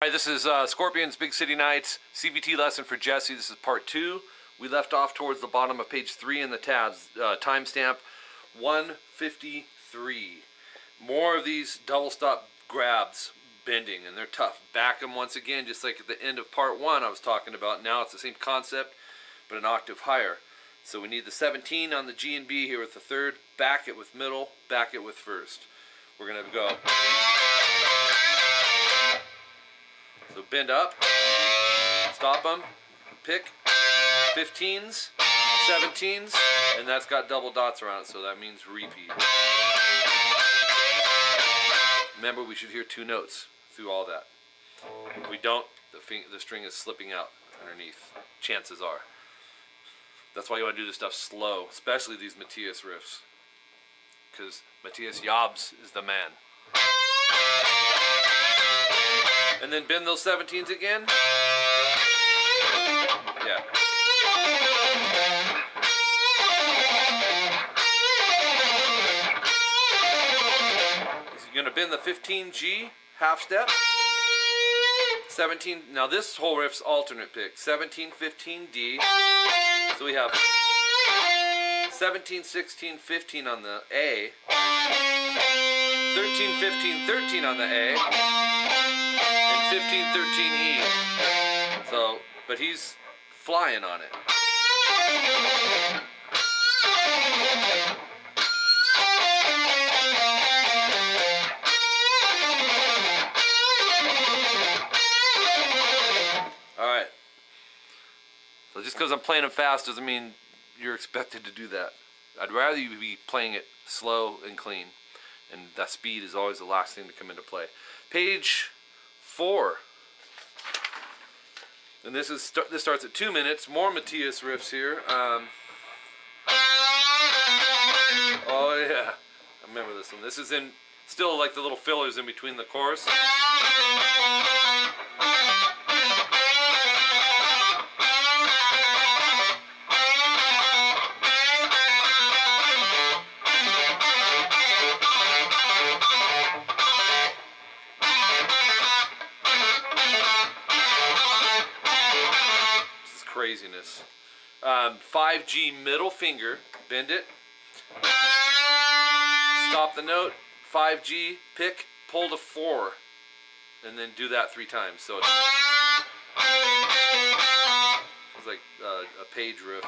Hi, this is Scorpion's Big City Nights CVT lesson for Jesse. This is part 2. We left off towards the bottom of page 3 in the tabs. Timestamp 153. More of these double stop grabs, bending, and they're tough. Back them once again, just like at the end of part 1 I was talking about. Now it's the same concept, but an octave higher. So we need the 17 on the G and B here with the third. Back it with middle, back it with first. We're going to go. So bend up, stop them, pick 15s, 17s, and that's got double dots around it, so that means repeat. Remember, we should hear 2 notes through all that. If we don't, the string is slipping out underneath, chances are. That's why you want to do this stuff slow, especially these Matthias riffs, because Matthias 𝐂𝐄𝐒𝐏 is the man. And then bend those 17s again. Yeah. So you're going to bend the 15G, half step. 17, now this whole riff's alternate pick. 17, 15, D. So we have 17, 16, 15 on the A. 13, 15, 13 on the A. 15, 13, E. So, but he's flying on it. Alright. So just because I'm playing them fast doesn't mean you're expected to do that. I'd rather you be playing it slow and clean. And that speed is always the last thing to come into play. Page 4. And this starts at 2 minutes. More Matthias riffs here. Oh yeah, I remember this one. This is in still like the little fillers in between the chorus. Craziness. 5G middle finger, bend it, stop the note, 5G, pick, pull to 4, and then do that 3 times. So it's like a page riff.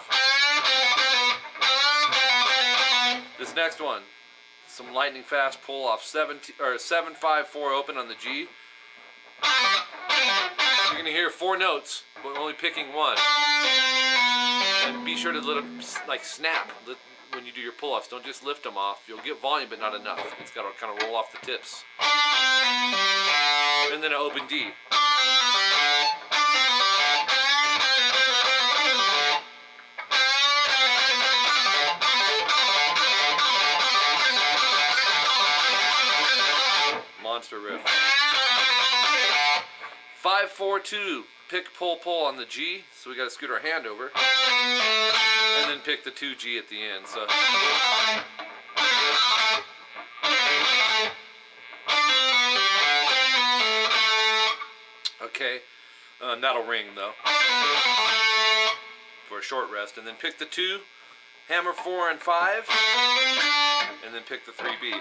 This next one, some lightning fast pull off 7-5-4 open on the G. You're gonna hear 4 notes, but only picking 1. And be sure to let them like snap when you do your pull-offs. Don't just lift them off. You'll get volume, but not enough. It's got to kind of roll off the tips. And then an open D. Monster riff. 5-4-2, pick, pull, pull on the G, so we got to scoot our hand over, and then pick the 2G at the end. So okay, that'll ring though for a short rest, and then pick the 2, hammer 4 and 5, and then pick the 3B.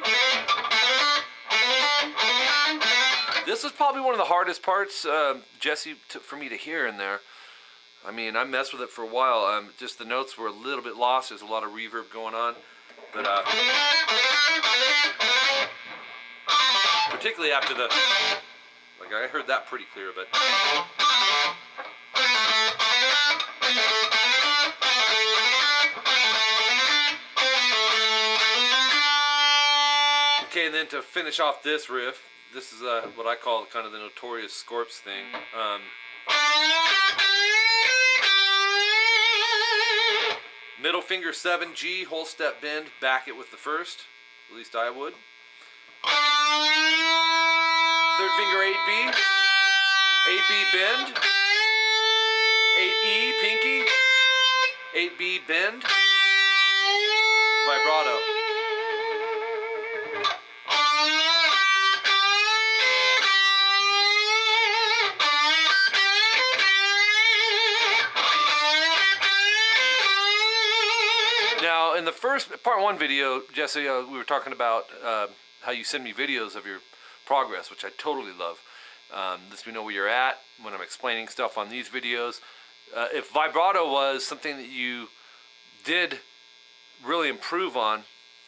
This was probably one of the hardest parts, Jesse, for me to hear in there. I mean, I messed with it for a while. Just the notes were a little bit lost. There's a lot of reverb going on. But particularly after the... Like, I heard that pretty clear, but... Okay, and then to finish off this riff, this is what I call kind of the notorious Scorps thing. Middle finger 7G, whole step bend, back it with the first. At least I would. Third finger 8B. 8B bend. 8E pinky. 8B bend. Vibrato. the first part 1 video, Jesse, we were talking about how you send me videos of your progress, which I totally love. Lets me know where you're at when I'm explaining stuff on these videos. If vibrato was something that you did really improve on,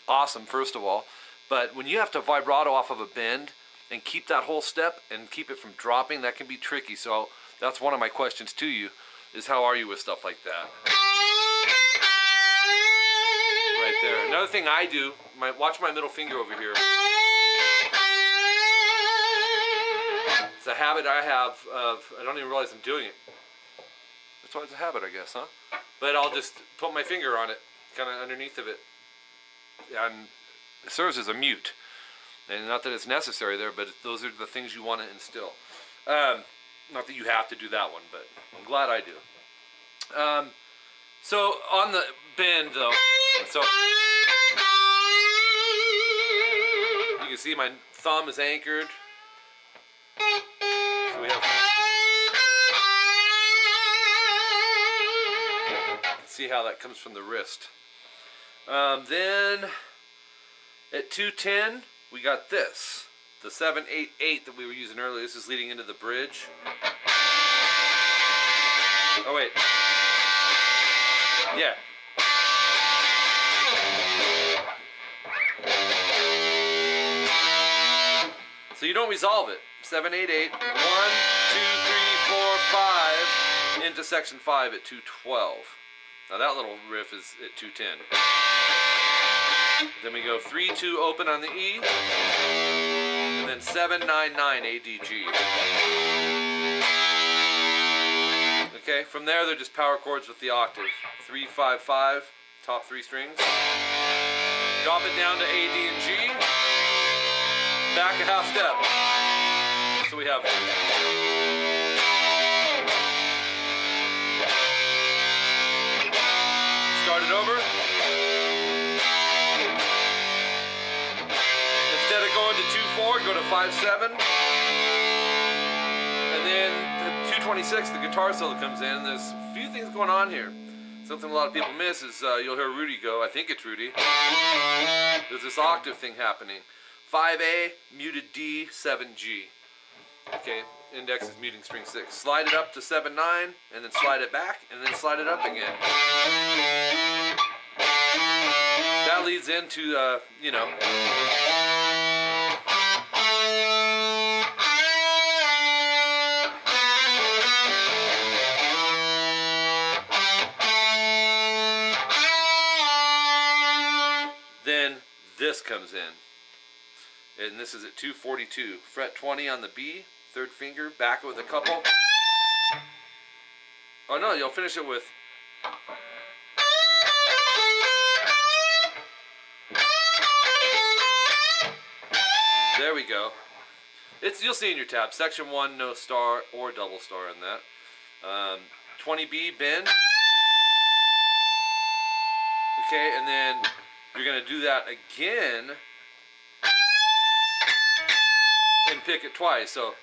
awesome, first of all. But when you have to vibrato off of a bend and keep that whole step and keep it from dropping, that can be tricky. So that's one of my questions to you, is how are you with stuff like that? Right there. Another thing I do, watch my middle finger over here. It's a habit I have of, I don't even realize I'm doing it. That's why it's a habit, I guess, huh? But I'll just put my finger on it, kind of underneath of it. And it serves as a mute. And not that it's necessary there, but those are the things you want to instill. Not that you have to do that one, but I'm glad I do. So on the bend, though, so you can see my thumb is anchored. So we have, see how that comes from the wrist. Then at 210, we got this, the 7/8/8 that we were using earlier. This is leading into the bridge. Oh wait, yeah. So you don't resolve it. 7/8/8, 1, 2, 3, 4, 5, into section 5 at 212. Now that little riff is at 210. Then we go 3/2 open on the E, and then 7/9/9 ADG. Okay, from there they're just power chords with the octave. 3/5/5, top 3 strings. Drop it down to A, D, and G. Back a half step. So we have. Start it over. Instead of going to 2/4, go to 5/7. And then the 226, the guitar solo comes in. There's a few things going on here. Something a lot of people miss is you'll hear Rudy go, I think it's Rudy. There's this octave thing happening. 5A, muted D, 7G. Okay, index is muting string 6. Slide it up to 7/9, and then slide it back, and then slide it up again. That leads into, you know. Then this comes in. And this is at 242. Fret 20 on the B, 3rd finger, back it with a couple. Oh no, you'll finish it with. There we go. You'll see in your tab, section 1, no star or double star in that. 20B, bend. Okay, and then you're gonna do that again. And pick it twice. So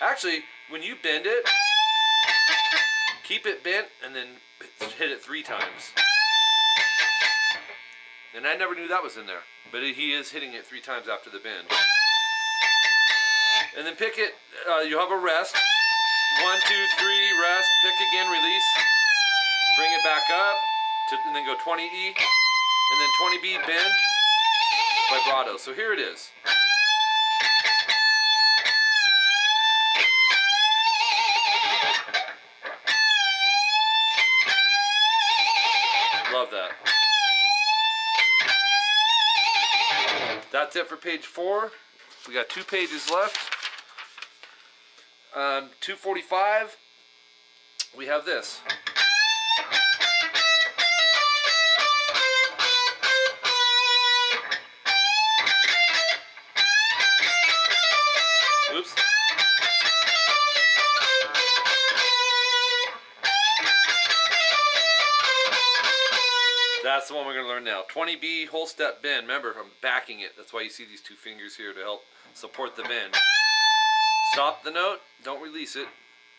actually, when you bend it, keep it bent and then hit it 3 times. And I never knew that was in there, but he is hitting it 3 times after the bend. And then pick it, you have a rest. 1, 2, 3, rest, pick again, release. Bring it back up, and then go 20E, and then 20B, bend, vibrato. So here it is. Love that. That's it for page 4. We got 2 pages left. 245. We have this. Oops. That's the one we're going to learn now. 20B, whole step bend. Remember, I'm backing it. That's why you see these 2 fingers here to help support the bend. Stop the note. Don't release it.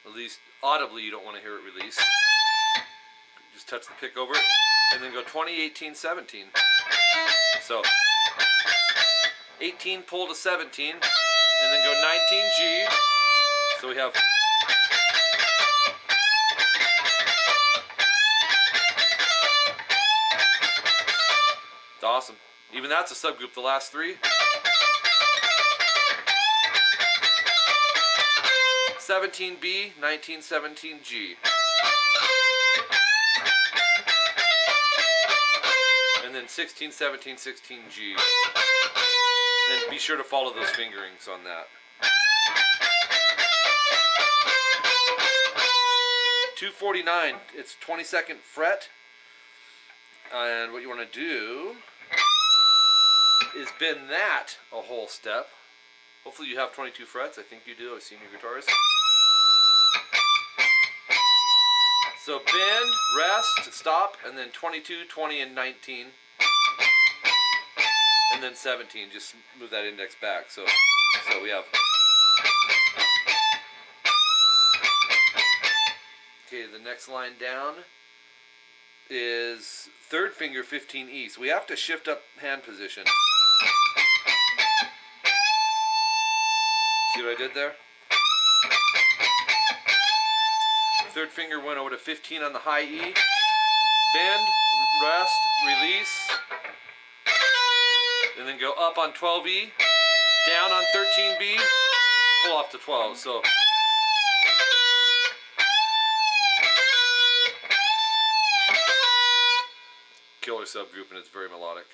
At least audibly you don't want to hear it release. Just touch the pick over it. and then go 20, 18, 17. So 18 pull to 17, and then go 19 G. So we have it's awesome. Even that's a subgroup, the last three. 17 B, 19, 17 G. And then 16, 17, 16 G. And be sure to follow those fingerings on that. 249, it's 22nd fret. And what you want to do is bend that a whole step. Hopefully you have 22 frets. I think you do. I've seen your guitars. So bend, rest, stop, and then 22, 20, and 19. And then 17. Just move that index back. So we have. Okay, the next line down is third finger 15E. So we have to shift up hand position. See what I did there? Third finger went over to 15 on the high E. Bend, rest, release. And then go up on 12E. Down on 13B. Pull off to 12. So killer subgroup, and it's very melodic.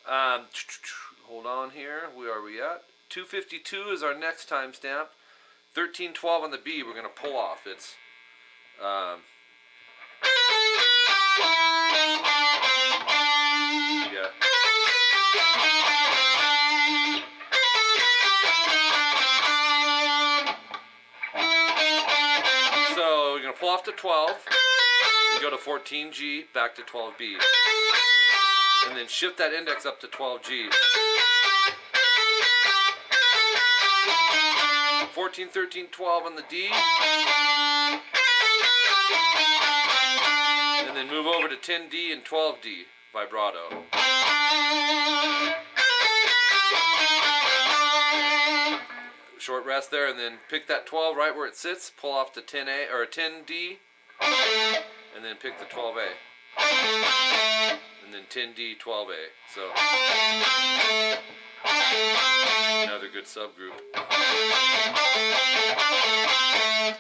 Hold on here. Where are we at? 252 is our next timestamp. 1312 on the B we're going to pull off. It's yeah. So we're going to pull off to 12 and go to 14G back to 12B. And then shift that index up to 12G. 14, 13, 12 on the D. And then move over to 10D and 12D, vibrato. Short rest there, and then pick that 12 right where it sits, pull off to 10A or 10D, and then pick the 12A. And then 10D, 12A. So another good subgroup.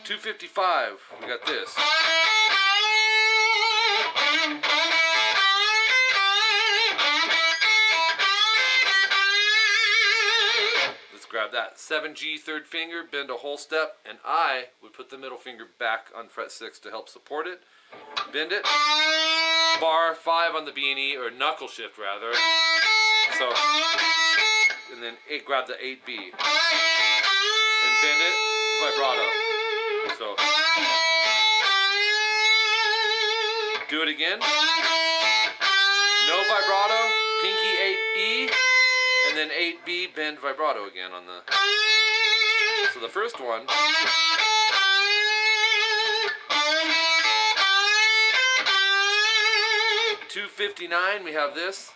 255, we got this. Let's grab that. 7G third finger, bend a whole step, and I would put the middle finger back on fret 6 to help support it. Bend it. Bar 5 on the B and E, or knuckle shift rather. So, and then grab the 8B. And bend it, vibrato. So, do it again. No vibrato, pinky 8E, and then 8B, bend vibrato again on the. So the first one. 259, we have this.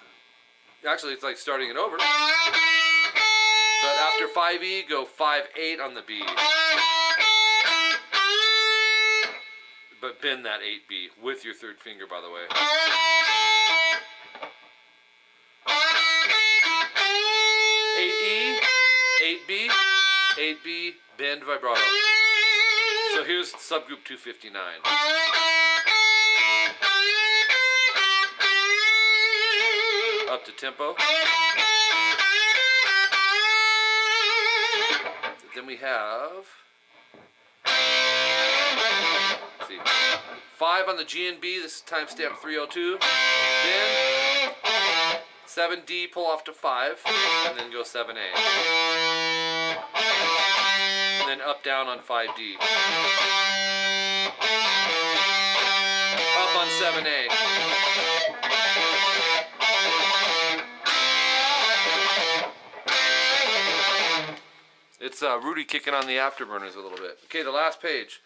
Actually, it's like starting it over. But after 5E, go 5-8 on the B. But bend that 8B with your third finger, by the way. 8E, 8B, 8B, bend vibrato. So here's subgroup 259. Up to tempo. Then we have, let's see, 5 on the G and B. This is timestamp 302. Then 7D, pull off to 5, and then go 7A. And then up down on 5D. Up on 7A. It's Rudy kicking on the afterburners a little bit. Okay, the last page.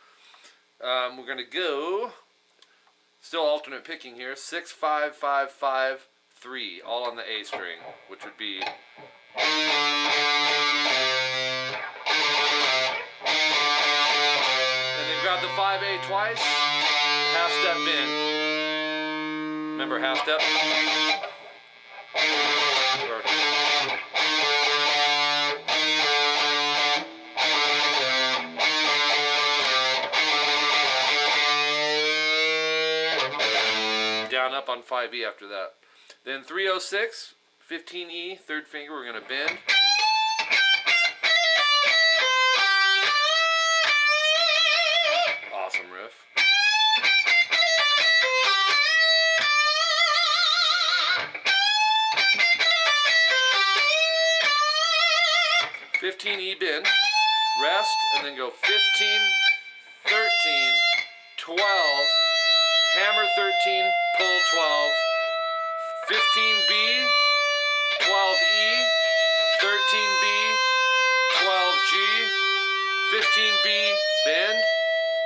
We're going to go still alternate picking here. 6, 5, 5, 5, 3, all on the A string, which would be. And then grab the 5A twice, half step bend. Remember half step? Down up on 5E after that. Then 306, 15E, third finger, we're going to bend. Awesome riff. E bend, rest, and then go 15, 13, 12, hammer 13, pull 12, 15B, 12E, 13B, 12G, 15B, bend,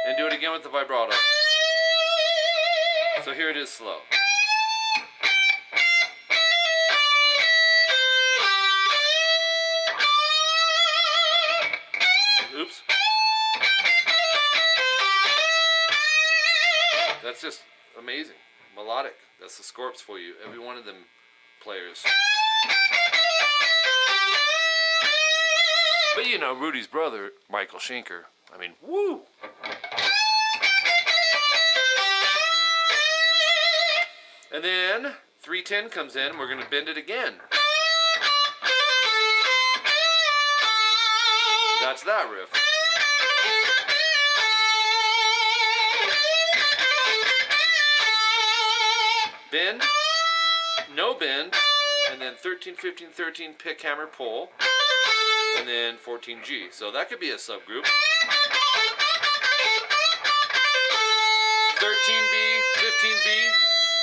and do it again with the vibrato. So here it is slow. Oops. That's just amazing. Melodic. That's the 𝐂𝐒𝐓𝐿 for you. Every one of them players. But you know, Rudy's brother, Michael Schenker, I mean, woo! And then 310 comes in. We're going to bend it again. That's that riff. Bend, no bend, and then 13, 15, 13, pick, hammer, pull, and then 14G. So that could be a subgroup. 13B, 15B,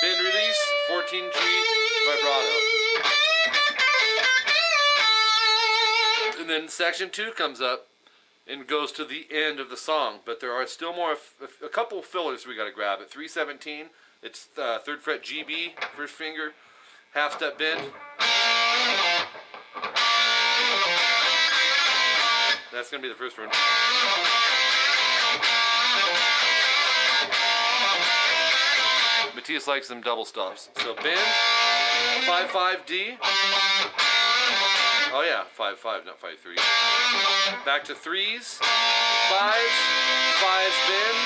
bend release, 14G, vibrato. And then section 2 comes up and goes to the end of the song, but there are still more, a couple fillers we got to grab. At 317, it's 3rd fret GB, first finger, half step bend. That's going to be the first one. Matthias likes them double stops. So bend, 5-5D. Oh yeah, 5-5, not 5-3. Back to 3s, 5s, 5s bend,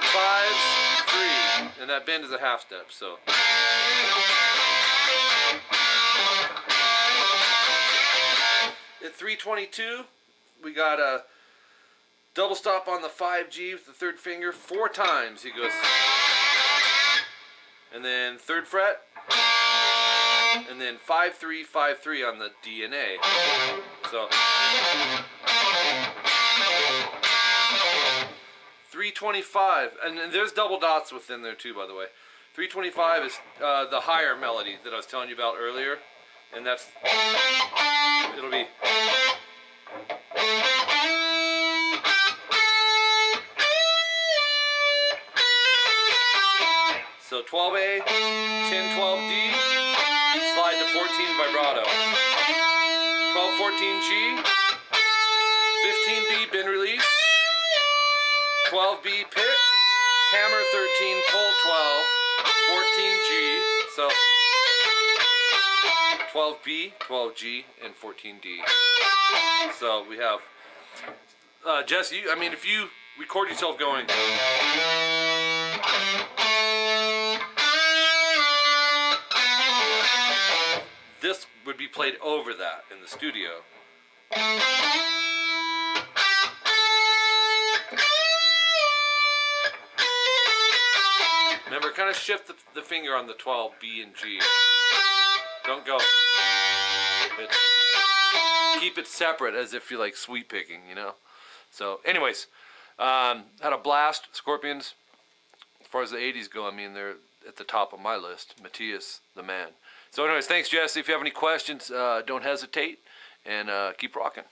5s, 3. And that bend is a half step, so. At 322, we got a double stop on the 5G with the 3rd finger 4 times. He goes, and then 3rd fret, and then 5-3, 5-3 on the D and A. So 325, and there's double dots within there too, by the way. 325 is the higher melody that I was telling you about earlier, and that's, it'll be. So 12A, 10, 12D, slide to 14 vibrato. 12, 14G, 15B bend release, 12B pick, hammer 13, pull 12, 14G, so 12B, 12G, and 14D. So we have, Jesse, I mean, if you record yourself going, this would be played over that in the studio. Remember, kind of shift the finger on the 12, B and G. Don't go. Keep it separate as if you're like sweep picking, you know? So, anyways, had a blast. Scorpions, as far as the 80s go, I mean, they're at the top of my list. Matthias, the man. So anyways, thanks, Jesse. If you have any questions, don't hesitate, and keep rocking.